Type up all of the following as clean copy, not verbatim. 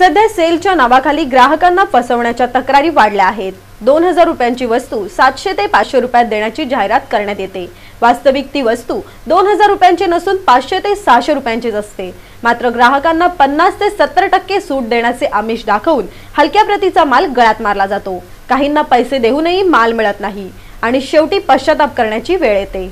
सध्या सेलच्या नावाखाली ग्राहकांना फसवण्याच्या तक्रारी वाढल्या आहेत। 2000 रुपयांची वस्तू 700 ते 500 रुपयात देण्याची जाहिरात करण्यात येते। वास्तविक ती वस्तू 2000 रुपयांची नसून 500 ते 600 रुपयांचीच असते। मात्र ग्राहकांना 50 ते 70% सूट देण्याचे आमिष दाखवून हलक्या प्रतीचा माल गळ्यात मारला जातो। काहींना पैसे देऊनही माल मिळत नाही आणि शेवटी पश्चाताप करण्याची वेळ येते।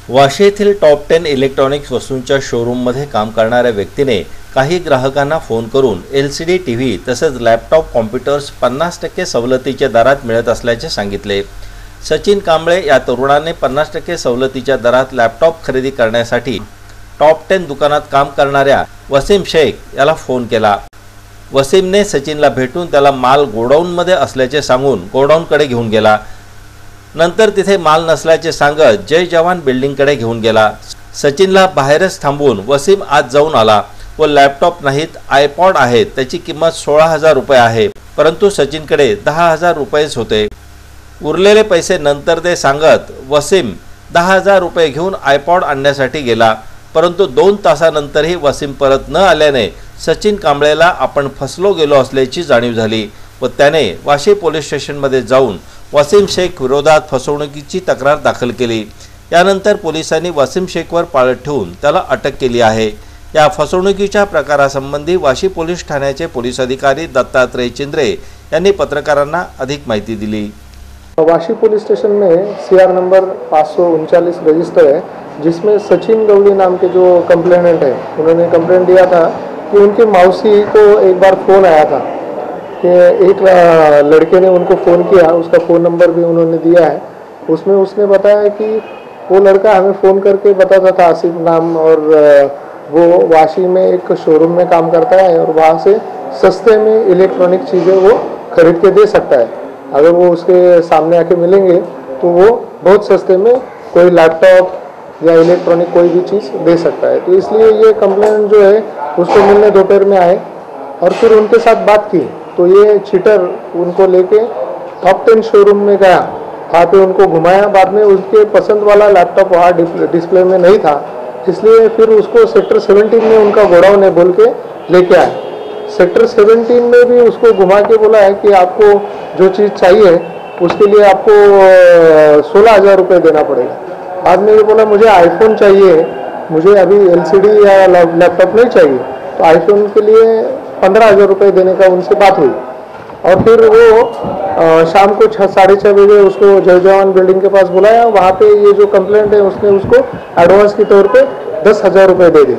वाशी येथील टॉप 10 इलेक्ट्रॉनिक्स वस्तूंच्या शोरूममध्ये काम करणाऱ्या व्यक्तीने काही ग्राहकांना फोन करून LCD टीव्ही तसेच लॅपटॉप कॉम्प्युटर्स 50% सवलतीच्या दरात मिळत असल्याचे सांगितले। सचिन कांबळे या तरुणाने 50% सवलतीच्या दरात लॅपटॉप खरेदी करण्यासाठी टॉप 10 दुकानात काम करणाऱ्या वसीम शेख याला फोन केला। वसीमने सचिनला भेटून त्याला माल गोडाऊनमध्ये असल्याचे सांगून गोडाऊनकडे घेऊन गेला। नंतर तिथे माल नसल्याचे सांगत जय जवान बिल्डिंगकडे घेऊन गेला। सचिनला बाहेरच थांबवून वसीम आत जाऊन आला व लॅपटॉप नाहीत आयपॉड आहेत, त्याची किंमत 16,000 रुपये आहे, परंतु सचिनकडे 10,000 रुपयेच होते। उरलेले पैसे नंतर दे सांगत वसीम 10,000 रुपये घेऊन आयपॉड आणण्यासाठी गेला, परंतु 2 तासानंतरही वसीम परत न आल्याने सचिन कांबळेला आपण फसलो गेलो असल्याची जाणीव झाली व त्याने वाशी पोलीस स्टेशनमध्ये जाऊन वसीम शेख विरोधात फसवणुकीची तक्रार दाखल केली। यानंतर पोलिसांनी वसीम शेखवर पाळत ठेवून त्याला अटक केली आहे। या फसवणुकीच्या प्रकारासंबंधी वाशी पोलीस ठाण्याचे पोलीस अधिकारी दत्तात्रय चिंद्रे यांनी पत्रकारांना अधिक माहिती दिली। वाशी पुलिस स्टेशन में CR नंबर 539 रजिस्टर है, जिसमें सचिन गवली नाम के जो कंप्लेनेंट है उन्होंने कंप्लेंट दिया था कि उनके मौसी को एक बार फ़ोन आया था कि एक लड़के ने उनको फ़ोन किया, उसका फ़ोन नंबर भी उन्होंने दिया है। उसमें उसने बताया कि वो लड़का हमें फ़ोन करके बताता था आसिफ नाम, और वो वाशी में एक शोरूम में काम करता है और वहाँ से सस्ते में इलेक्ट्रॉनिक चीज़ें वो खरीद के दे सकता है। अगर वो उसके सामने आके मिलेंगे तो वो बहुत सस्ते में कोई लैपटॉप या इलेक्ट्रॉनिक कोई भी चीज़ दे सकता है। तो इसलिए ये कंप्लेंट जो है उसको मिलने दोपहर में आए और फिर उनके साथ बात की, तो ये चीटर उनको लेके टॉप 10 शोरूम में गया, वहाँ पे उनको घुमाया। बाद में उसके पसंद वाला लैपटॉप वहाँ डिस्प्ले में नहीं था, इसलिए फिर उसको सेक्टर 17 में उनका गोडाउन है बोल के लेके आए। सेक्टर 17 में भी उसको घुमा के बोला है कि आपको जो चीज़ चाहिए उसके लिए आपको 16,000 रुपये देना पड़ेगा। बाद में ये बोला मुझे आईफोन चाहिए, मुझे अभी LCD या लैपटॉप नहीं चाहिए, तो आईफोन के लिए 15,000 रुपये देने का उनसे बात हुई। और फिर वो शाम को 6-6:30 बजे उसको जय जवान बिल्डिंग के पास बुलाया। वहाँ पे ये जो कंप्लेंट है उसने उसको एडवांस के तौर पे 10,000 रुपये दे दिए।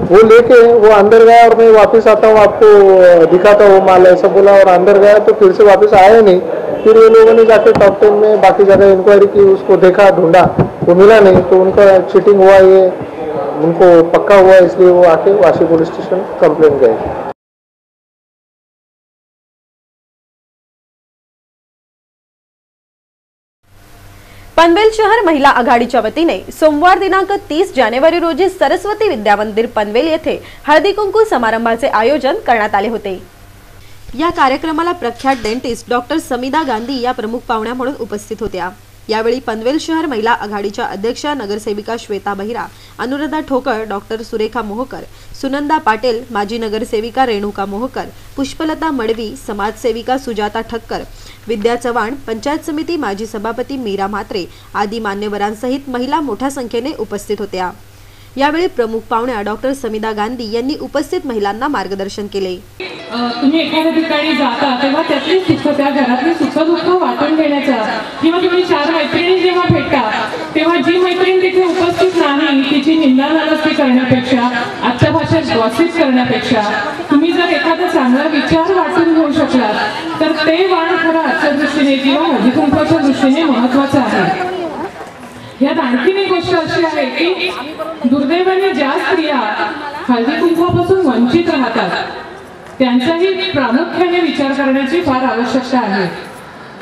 वो लेके वो अंदर गया और मैं वापस आता हूँ आपको दिखाता हूँ माल, ऐसा बोला, और अंदर गया तो फिर से वापस आया नहीं। फिर ये लोगों ने जाके टॉप 10 में बाकी जगह इंक्वायरी की, उसको देखा, ढूंढा, वो मिला नहीं, तो उनका चीटिंग हुआ, ये उनको पक्का हुआ, इसलिए वो आके वाशी पुलिस स्टेशन कंप्लेंट गए। पनवेल शहर महिला आघाडीच्या वतीने सोमवार दिनांक 30 जानेवारी रोजी सरस्वती विद्या मंदिर पनवेल येथे हळदी कुंकू समारंभाचे आयोजन करण्यात आले होते। या कार्यक्रमाला प्रख्यात डेंटिस्ट डॉक्टर समीदा गांधी या प्रमुख पाहुण्या म्हणून उपस्थित होत्या। यावेळी पनवेल शहर महिला आघाडीच्या अध्यक्षा नगरसेविका श्वेता बहिरा, अनुराधा ठोकळ, डॉक्टर सुरेखा मोहकर, सुनंदा पाटील, माजी नगरसेविका रेणुका मोहकर, पुष्पलता मडवी, समाजसेविका सुजाता ठक्कर, विद्या चव्हाण, पंचायत समिती माजी सभापती मीरा म्हात्रे आदी मान्यवरांसहित महिला मोठ्या संख्येने उपस्थित होत्या। यावेळी प्रमुख पाहुण्या डॉक्टर समीदा गांधी यांनी उपस्थित महिलांना मार्गदर्शन केले। तुम्ही एखाद्या ठिकाणी जाता तेव्हा त्यातली सुख, त्या घरातली सुख-दुःख वाटून घेण्याचा, किंवा तुम्ही 4 मैत्रिणी जेव्हा भेटता तेव्हा जी मैत्रीण तिथे उपस्थित नाही तिची निंदानालस्ती करण्यापेक्षा, आजच्या भाषेत गॉसिप करण्यापेक्षा तुम्ही जर एखादा चांगला विचार वाटून घेऊ शकलात तर ते वाण खरं आजच्या दृष्टीने किंवा हळदी कुंकवाच्या दृष्टीने महत्त्वाचं आहे। यात आणखीन एक गोष्ट अशी आहे की दुर्दैवाने ज्या स्त्रिया हळदी कुंकवापासून वंचित राहतात त्यांचाही प्रामुख्याने विचार करण्याची फार आवश्यकता आहे।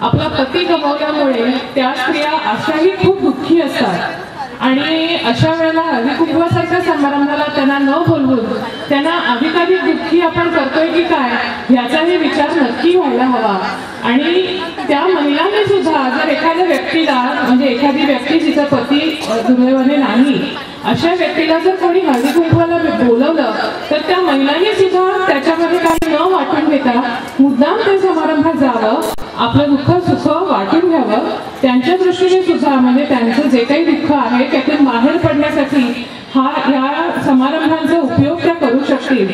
आपला पती गमावल्यामुळे त्या स्त्रिया अशाही खूप दुःखी असतात आणि अशा वेळेला हळदी कुंकवासारख्या समारंभाला त्यांना न बोलवून त्यांना अधिकाधिक दुःखी आपण करतोय की काय याचाही विचार नक्की व्हायला हवा। आणि त्या महिलांनी सुद्धा जर एखाद्या व्यक्तीला, म्हणजे एखादी व्यक्ती जिचा पती दुर्दैवाने नाही, अशा व्यक्तीला जर कोणी हळदी कुंकवाला बोलवलं तर त्या महिलांनी सुद्धा त्याच्यामध्ये काही न वाटून घेता मुद्दाम ते समारंभात जावं, आपलं दुःख सुख वाटून घ्यावं, त्यांच्या दृष्टीने सुद्धा म्हणजे त्यांचं जे काही दुःख आहे त्यातून बाहेर पडण्यासाठी या समारंभांचा उपयोग त्या करू शकतील।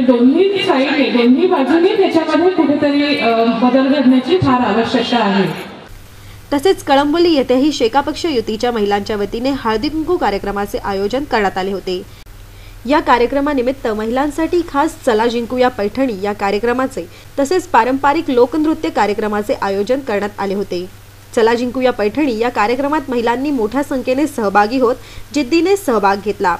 दोन्ही साईडने दोन्ही बाजूनी त्याच्यामध्ये कुठेतरी बदल घडण्याची फार आवश्यकता आहे। तसेच कळंबोली येथेही शेका पक्ष युतीच्या महिलांच्या वतीने हळदी कुंकू कार्यक्रमाचे आयोजन करण्यात आले होते। या कार्यक्रमानिमित्त महिलांसाठी खास चला जिंकूया पैठणी या कार्यक्रमाचे तसेच पारंपरिक लोकनृत्य कार्यक्रमाचे आयोजन करण्यात आले होते। चला जिंकूया पैठणी या कार्यक्रमात महिलांनी मोठ्या संख्येने सहभागी होत जिद्दीने सहभाग घेतला।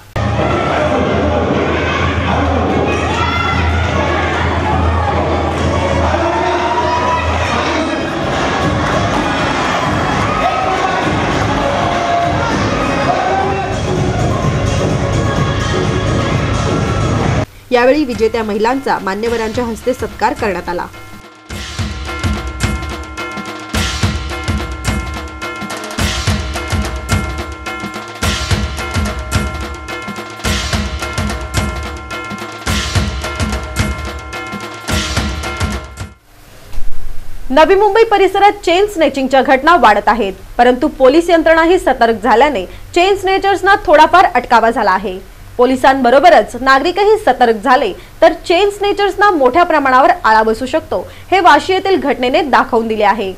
यावेळी विजेत्या महिलांचा मान्यवरांच्या हस्ते सत्कार करण्यात आला। नवी मुंबई परिसरात चेन स्नेचिंगच्या घटना वाढत आहेत, परंतु पोलीस यंत्रणाही सतर्क झाल्याने चेन स्नेचर्सना थोडाफार अटकावा झाला आहे। पोलिसांबरोबरच नागरिकही सतर्क झाले तर चेन स्नेचर्सना मोठ्या प्रमाणावर आळा बसू शकतो, हे वाशी येथील घटनेने दाखवून दिले आहे।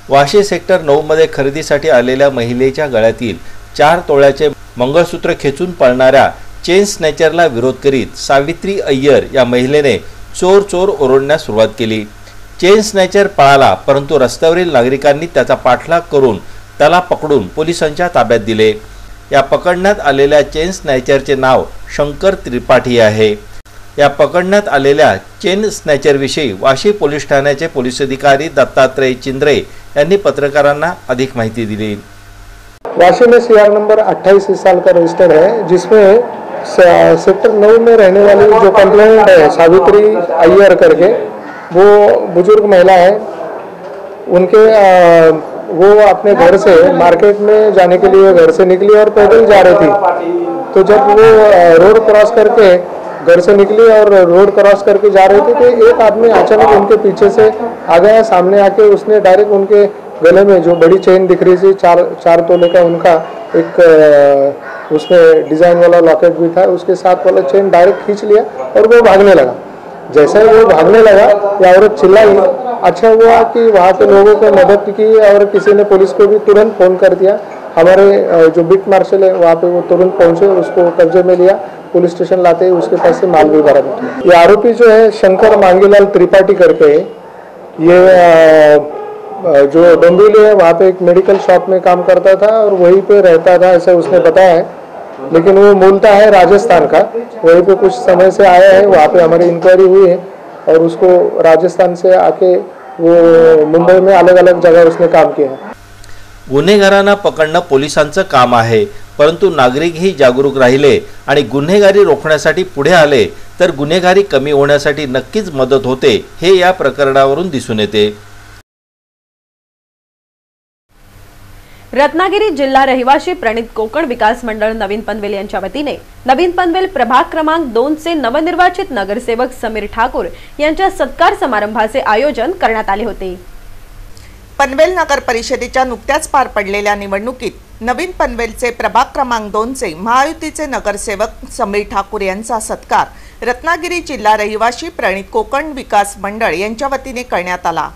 वाशी सेक्टर 9 मध्ये खरेदीसाठी आलेल्या महिलेच्या गळ्यातील 4 तोळ्याचे मंगळसूत्र खेचून पळणाऱ्या चेन स्नेचरला विरोध करीत सावित्री अय्यर या महिलेने चोर चोर ओरडण्यास सुरुवात केली। चेन स्नॅचर पळाला, परंतु रस्त्यावरील नागरिकांनी त्याचा पाठलाग करून त्याला पकडून पोलिसांच्या ताब्यात दिले। या पकडण्यात आलेल्या चेन स्नॅचरचे नाव शंकर त्रिपाठी आहे। या पकडण्यात आलेल्या चेन स्नॅचरविषयी वाशी पोलीस ठाण्याचे पोलीस अधिकारी दत्तात्रय चिंद्रे यांनी पत्रकारांना अधिक माहिती दिली। वाशी में सीआर नंबर 28 इस साल का रजिस्टर है, जिसमें सेक्टर 9 में रहने वाली जो कंप्लेनेंट है सावित्री अय्यर करके, वो बुजुर्ग महिला है। उनके वो अपने घर से मार्केट में जाने के लिए घर से निकली और पैदल जा रही थी। तो जब वो रोड क्रॉस करके घर से निकली और रोड क्रॉस करके जा रही थी तो एक आदमी अचानक उनके पीछे से आ गया। सामने आके उसने डायरेक्ट उनके गले में जो बड़ी चेन दिख रही थी, चार तोले का उनका एक उसमें डिजाइन वाला लॉकेट भी था, उसके साथ वाला चेन डायरेक्ट खींच लिया और वो भागने लगा। जैसे ही वो भागने लगा ये औरत चिल्लाई। अच्छा हुआ कि वहाँ के लोगों को मदद की और किसी ने पुलिस को भी तुरंत फ़ोन कर दिया। हमारे जो बिट मार्शल है वहाँ पे वो तुरंत पहुँचे, उसको कब्जे में लिया, पुलिस स्टेशन लाते ही उसके पास से माल भी बरामद किया। ये आरोपी जो है शंकर मांगीलाल त्रिपाठी करके, ये जो डोंबिवली है वहाँ पे एक मेडिकल शॉप में काम करता था और वहीं पे रहता था, ऐसा उसने बताया है। लेकिन वो मूलतः है राजस्थान का, वहीं पे कुछ समय से आया है। वहाँ पे हमारी इंक्वायरी हुई है और उसको राजस्थान से आके वो मुंबई में अलग अलग जगह उसने काम किया है। गुन्हेगारांना पकडणं पोलिसांचं काम आहे, परंतु नागरिकही जागरूक राहिले आणि गुन्हेगारी रोखण्यासाठी पुढे आले तर गुन्हेगारी कमी होण्यासाठी नक्कीच मदत होते, हे या प्रकरणावरून दिसून येते। रत्नागिरी जिल्हा रहिवासी प्रणित कोकण विकास मंडळ नवीन पनवेल यांच्या वतीने नवीन पनवेल प्रभाग क्रमांक 2 चे नवनिर्वाचित नगरसेवक समीर ठाकूर यांच्या सत्कार समारंभाचे आयोजन करण्यात आले होते। पनवेल नगर परिषदेच्या नुकत्याच पार पडलेल्या निवडणुकीत नवीन पनवेलचे प्रभाग क्रमांक 2 चे महायुतीचे नगरसेवक समीर ठाकूर यांचा सत्कार रत्नागिरी जिल्हा रहिवासी प्रणित कोकण विकास मंडळ यांच्या वतीने करण्यात आला।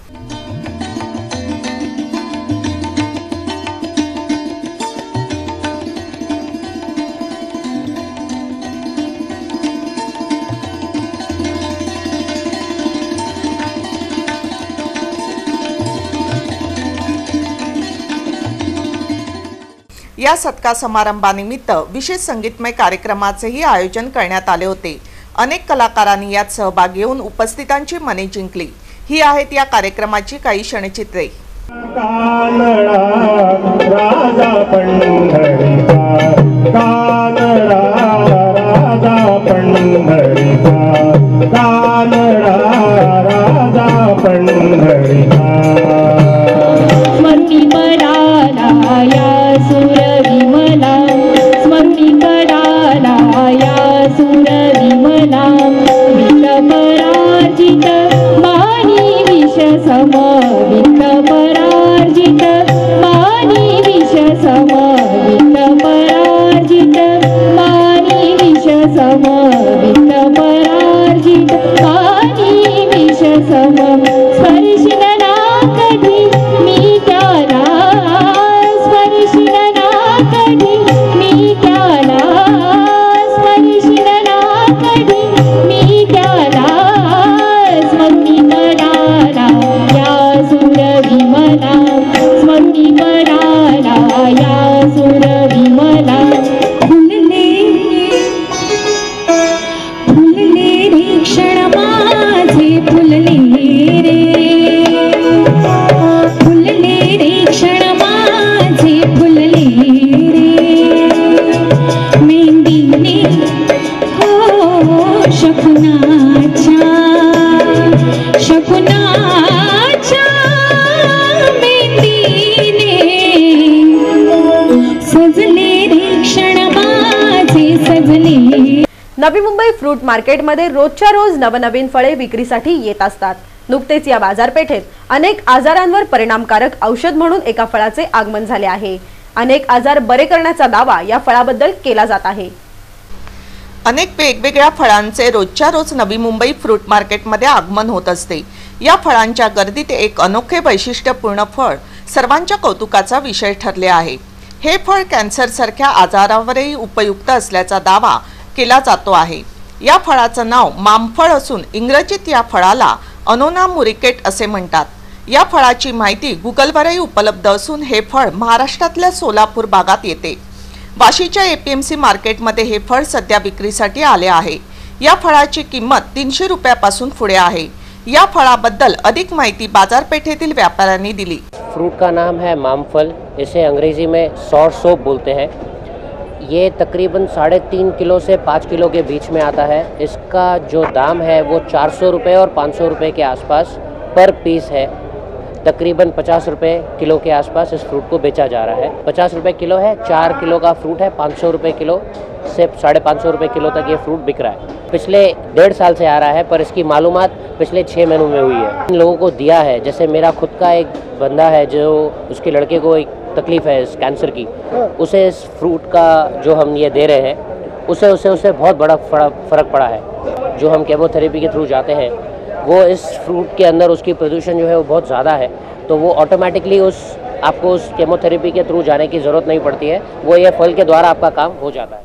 या सत्कार समारंभानिमित्त विशेष संगीतमय कार्यक्रमाचेही आयोजन करण्यात आले होते। अनेक कलाकारांनी यात सहभाग घेऊन उपस्थितांची मने जिंकली। ही आहेत या कार्यक्रमाची काही क्षणचित्रे। सुर विमला मेहंदीने हो शकुनाच्या मेहंदीने सजले रे क्षण माझे सजले। नवी मुंबई फ्रूट मार्केटमध्ये रोजच्या रोज नवनवीन फळे विक्रीसाठी येत असतात। नुकतेच या बाजारपेठेत अनेक आजारांवर परिणामकारक औषध म्हणून एका फळाचे आगमन झाले आहे। अनेक आजार बरे करण्याचा दावा या फळाबद्दल केला जात आहे। अनेक वेगवेगळ्या फळांचे रोजच्या रोज नवी मुंबई फ्रूट मार्केटमध्ये आगमन होत असते। या फळांच्या गर्दीत एक अनोखे वैशिष्ट्यपूर्ण फळ सर्वांच्या कौतुकाचा विषय ठरले आहे। हे फळ कॅन्सरसारख्या आजारावरही उपयुक्त असल्याचा दावा केला जातो आहे। या फळाचं नाव मामफळ असून इंग्रजीत या फळाला अनोना मुरिकेट असे म्हणतात। या फळाची माहिती गुगलवरही उपलब्ध असून हे फळ महाराष्ट्रातल्या सोलापूर भागात येते। वाशीच्या एपीएमसी मार्केटमध्ये हे फळ सध्या विक्रीसाठी आले आहे। या फळाची किंमत 300 रुपयापासून पुढे आहे। या फळाबद्दल अधिक माहिती बाजारपेठेतील व्यापाऱ्यांनी दिली। फ्रूट का नाम है मामफल, इसे अंग्रेजी में सॉर सोप बोलते हैं। ये तकरीबन 3.5 किलो से 5 किलो के बीच में आता है। इसका जो दाम है वो 400 रुपये और 500 रुपये के आसपास पर पीस है। तकरीबन 50 रुपये किलो के आसपास इस फ्रूट को बेचा जा रहा है। 50 रुपये किलो है, 4 किलो का फ्रूट है। 500 रुपये किलो से 550 रुपये किलो तक ये फ्रूट बिक रहा है। पिछले 1.5 साल से आ रहा है, पर इसकी मालूमात पिछले 6 महीनों में हुई है। इन लोगों को दिया है, जैसे मेरा खुद का एक बंदा है जो उसके लड़के को एक तकलीफ़ है इस कैंसर की, उसे इस फ्रूट का जो हम ये दे रहे हैं उसे बहुत बड़ा फ़र्क पड़ा है। जो हम केमोथेरेपी के थ्रू जाते हैं वो इस फ्रूट के अंदर उसकी प्रदूषण जो है वो बहुत ज़्यादा है, तो वो ऑटोमेटिकली आपको उस केमोथेरेपी के थ्रू जाने की ज़रूरत नहीं पड़ती है, वो ये फल के द्वारा आपका काम हो जाता है।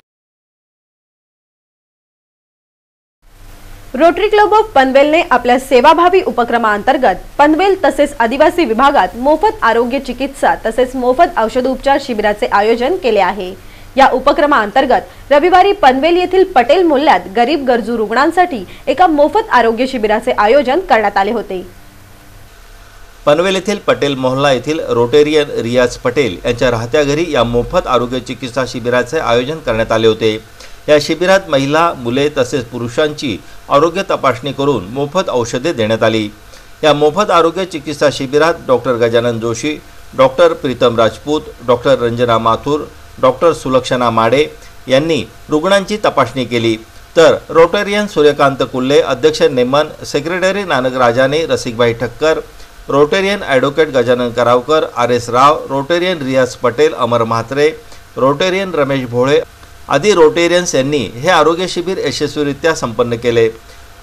रोटरी क्लब ऑफ पनवेलने आपल्या सेवाभावी उपक्रमांतर्गत पनवेल तसेच आदिवासी विभागात मोफत आरोग्य चिकित्सा तसेच मोफत औषधोपचार शिबिराचे आयोजन केले आहे। या उपक्रमांतर्गत रविवारी पनवेल येथील पटेल मोहल्ल्यात गरीब गरजू रुग्णांसाठी एका मोफत आरोग्य शिबिराचे आयोजन करण्यात आले होते। पनवेल येथील पटेल मोहल्ला येथील रोटेरियन रियाज पटेल यांच्या राहत्या घरी या मोफत आरोग्य चिकित्सा शिबिराचे आयोजन करण्यात आले होते। या शिबिरात महिला, मुले तसेच पुरुषांची आरोग्य तपासणी करून मोफत औषधे देण्यात आली। या मोफत आरोग्य चिकित्सा शिबिरात doctor Gajanan Joshi, doctor Pritam Rajput, doctor Ranjana Mathur, doctor Sulakshana Made यांनी रुग्णांची तपासणी केली। तर रोटेरियन सूर्यकांत कुल्ले, अध्यक्ष Neyman, secretary Nanak Rajane, Rasikbhai Thakkar, Rotarian advocate Gajanan Karavkar, RS Rao, Rotarian Riyaz Patel, Amar Mhatre, Rotarian Ramesh Bhole आदी रोटेरियन्स यांनी हे आरोग्य शिबिर यशस्वीरित्या संपन्न केले।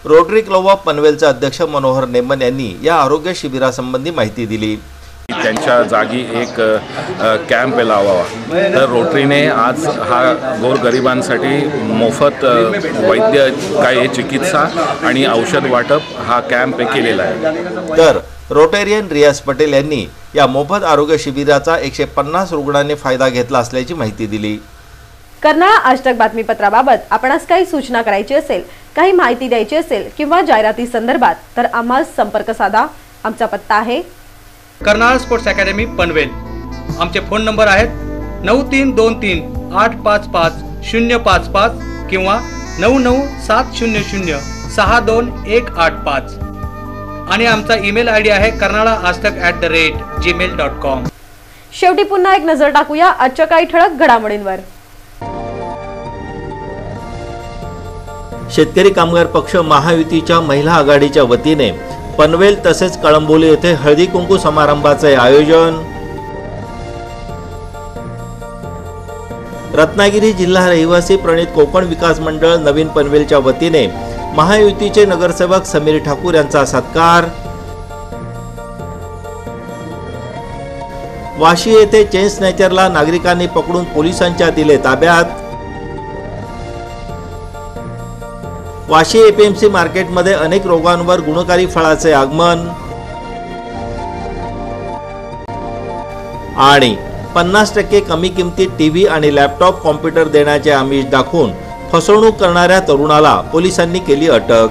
रोटरी क्लब ऑफ पनवेलचे अध्यक्ष मनोहर नेमन यांनी या आरोग्य शिबिरासंबंधी माहिती दिली। त्यांच्या जागी एक कॅम्प लावावा, तर रोटरीने आज हा गोरगरिबांसाठी मोफत वैद्य काय चिकित्सा आणि औषध वाटप हा कॅम्प केलेला आहे। तर रोटेरियन रियाज पटेल यांनी या मोफत आरोग्य शिबिराचा 150 रुग्णांनी फायदा घेतला असल्याची माहिती दिली। कर्नाळा आजतक बातमीपत्राबाबत आपणास काही सूचना करायची असेल, काही माहिती द्यायची असेल किंवा जाहिराती संदर्भात तर आम्हास संपर्क साधा। आमचा पत्ता आहे कर्नाळा स्पोर्ट्स अकॅडमी पनवेल। आमचे फोन नंबर आहेत 9323855055 किंवा 9970062185 आणि आमचा ईमेल आयडी आहे karnalaajtak@gmail.com। शेवटी पुन्हा एक नजर टाकूया आजच्या काही ठळक घडामोडींवर। शेतकरी कामगार पक्ष महायुतीच्या महिला आघाडीच्या वतीने पनवेल तसेच कळंबोली येथे हळदी कुंकू समारंभाचे आयोजन। रत्नागिरी जिल्हा रहिवासी प्रणित कोकण विकास मंडळ नवीन पनवेलच्या वतीने महायुतीचे नगरसेवक समीर ठाकूर यांचा सत्कार। वाशी येथे चेन स्नॅचरला नागरिकांनी पकडून पोलिसांच्या दिले ताब्यात। वाशी एपीएमसी मार्केटमध्ये अनेक रोगांवर गुणकारी फळाचे आगमन आणि 50% कमी किमतीत टीव्ही आणि लॅपटॉप कॉम्प्युटर देण्याचे आमिष दाखवून फसवणूक करणाऱ्या तरुणाला पोलिसांनी केली अटक।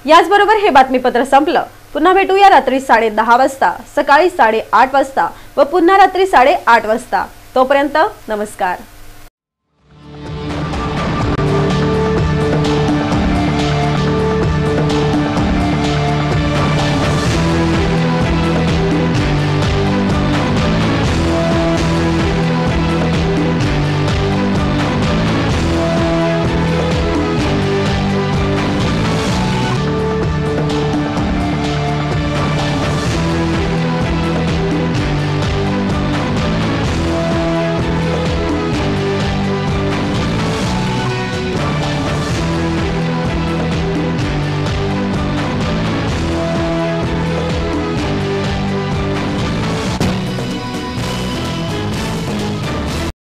याचबरोबर हे बातमीपत्र संपलं। पुन्हा भेटूया रात्री 10:30 वाजता, सकाळी 8:30 वाजता व पुन्हा रात्री 8:30 वाजता. तोपर्यंत नमस्कार.